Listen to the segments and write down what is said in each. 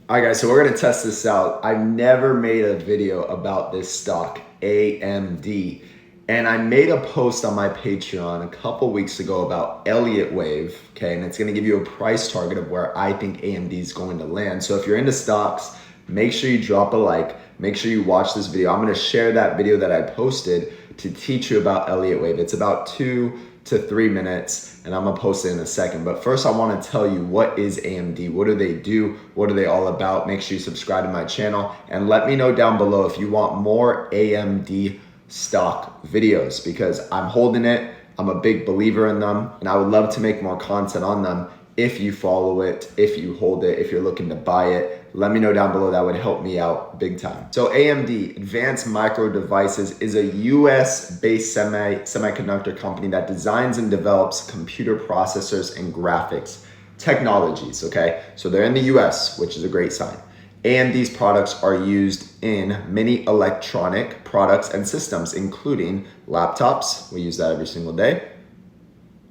All right, guys, so we're gonna test this out. I've never made a video about this stock, AMD. And I made a post on my Patreon a couple weeks ago about Elliott wave, okay? And it's gonna give you a price target of where I think AMD is going to land. So if you're into stocks, make sure you drop a like, make sure you watch this video. I'm gonna share that video that I posted to teach you about Elliott wave. It's about 2 to 3 minutes, and I'm gonna post it in a second. But first I wanna tell you, what is AMD? What do they do? What are they all about? Make sure you subscribe to my channel and let me know down below if you want more AMD stock videos, because I'm holding it. I'm a big believer in them, and I would love to make more content on them. If you follow it, if you hold it, if you're looking to buy it, let me know down below. That would help me out big time. So AMD, Advanced Micro Devices, is a US-based semiconductor company that designs and develops computer processors and graphics technologies, okay? So they're in the US, which is a great sign. AMD's products are used in many electronic products and systems, including laptops, we use that every single day,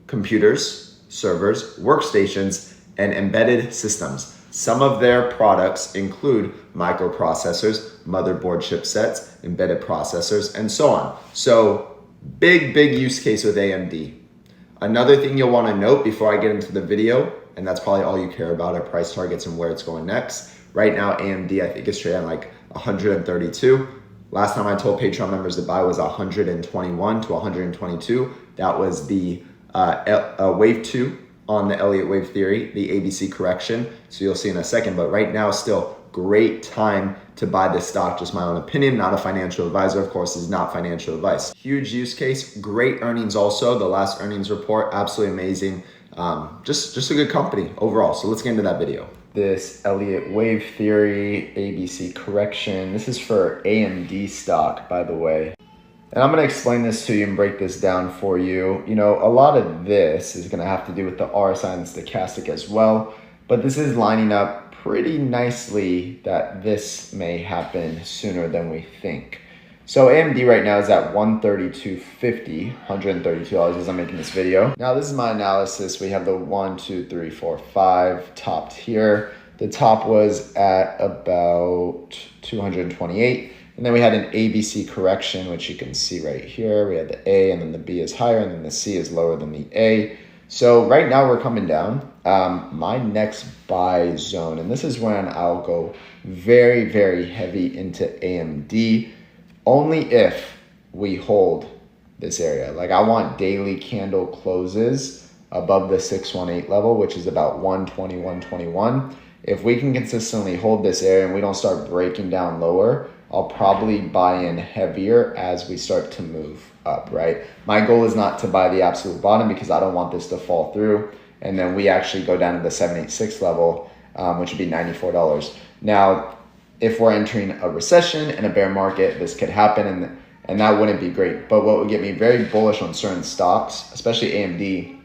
computers, servers, workstations, and embedded systems. Some of their products include microprocessors, motherboard chipsets, embedded processors, and so on. So big use case with AMD. Another thing you'll want to note before I get into the video, and that's probably all you care about, are price targets and where it's going next. Right now, AMD, I think, is trading like 132. Last time I told Patreon members to buy was 121 to 122. That was the wave 2 on the Elliott wave theory, the ABC correction. So you'll see in a second, but right now still great time to buy this stock. Just my own opinion, not a financial advisor. Of course, this is not financial advice. Huge use case, great earnings also. The last earnings report, absolutely amazing. Just a good company overall. So let's get into that video. This Elliott wave theory, ABC correction. This is for AMD stock, by the way. And I'm gonna explain this to you and break this down for you. You know, a lot of this is gonna have to do with the RSI and stochastic as well, but this is lining up pretty nicely that this may happen sooner than we think. So AMD right now is at $132.50, $132 as I'm making this video. Now this is my analysis. We have the 1, 2, 3, 4, 5 topped here. The top was at about 228. And then we had an ABC correction, which you can see right here. We had the A, and then the B is higher, and then the C is lower than the A. So right now we're coming down. My next buy zone, and this is when I'll go very heavy into AMD, only if we hold this area. Like, I want daily candle closes above the 618 level, which is about 120, 121. If we can consistently hold this area and we don't start breaking down lower, I'll probably buy in heavier as we start to move up, right? My goal is not to buy the absolute bottom because I don't want this to fall through. And then we actually go down to the 786 level, which would be $94. Now, if we're entering a recession and a bear market, this could happen, and that wouldn't be great. But what would get me very bullish on certain stocks, especially AMD,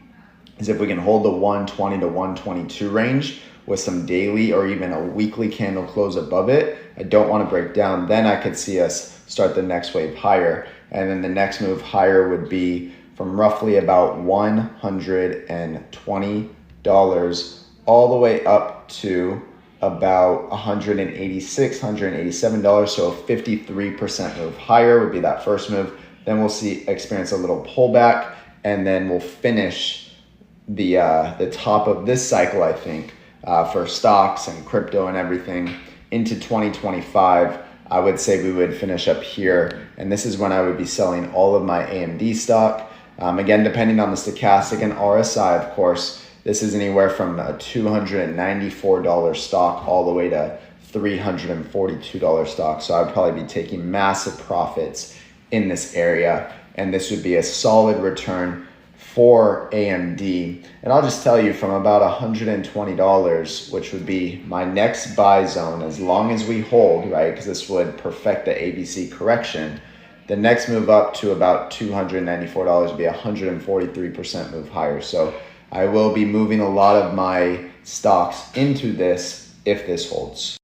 is if we can hold the 120 to 122 range with some daily or even a weekly candle close above it. I don't want to break down. Then I could see us start the next wave higher. And then the next move higher would be from roughly about $120 all the way up to about $186, $187. So a 53% move higher would be that first move. Then we'll experience a little pullback, and then we'll finish the top of this cycle, I think, for stocks and crypto and everything into 2025. I would say we would finish up here, and this is when I would be selling all of my AMD stock. Again, depending on the stochastic and RSI, of course, this is anywhere from a $294 stock all the way to $342 stock. So I'd probably be taking massive profits in this area, and this would be a solid return for AMD. And I'll just tell you, from about $120, which would be my next buy zone, as long as we hold, right, because this would perfect the ABC correction, the next move up to about $294 would be a 143% move higher. So I will be moving a lot of my stocks into this if this holds.